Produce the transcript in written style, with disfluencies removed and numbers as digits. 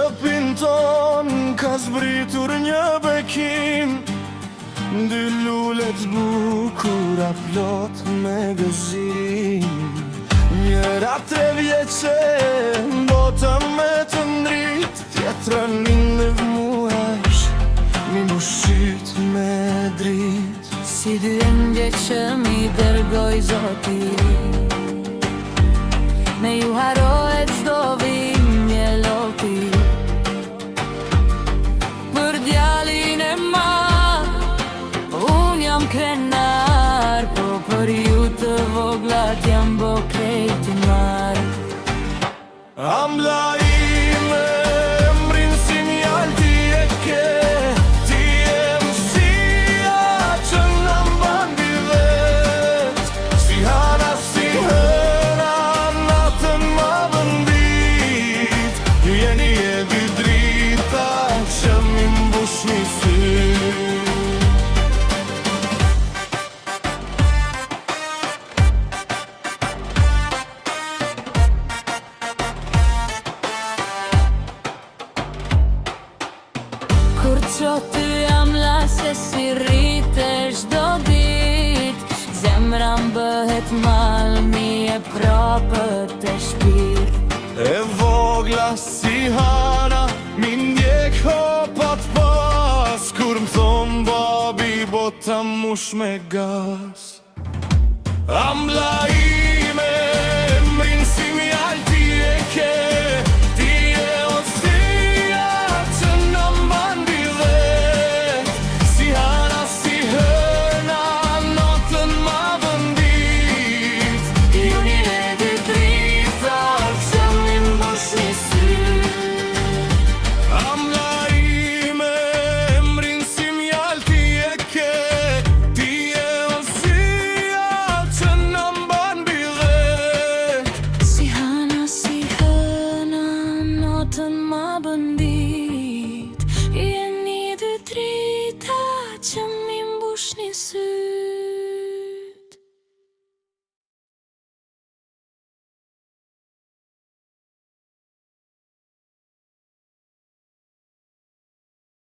shtëpin ton ka zbritur një bekim, dy lullet bukura plot me gëzim. Njëra 3 vjeqe botën me të ndrit, tjetra lindëv muash mi mbushit me drit. Si dy ëndje që mi dërgoj Zoti, me ju harohet çdo vimje loti. Për djalin e madh unë jam krenar, po për ju të voglat jam bo krejt i marr. Ambla ime emrin si mjall ti e ke, ti e mësia që në mban bivet. Si hana si hëna natën ma vëndit, ju jeni e dy drita që mi mbush një sy. Kur qotë jam la se si rrite çdo dit, zemra m'bëhet malmi e propët e shpirt. E vogla si hana mi ndjek hopat pas, kur m'thon babi bota mush me gas. Ambla ime emrin si mjall ti e ke, ti e osia që në mban bidet. Si hana si hëna notën ma vëndit, ju një e dy drita që mi mbush një sy. Ambla ime emrin si mjall ti e ke, ti e osia që në mban bidet. Si hana si hëna notën ma bëndi,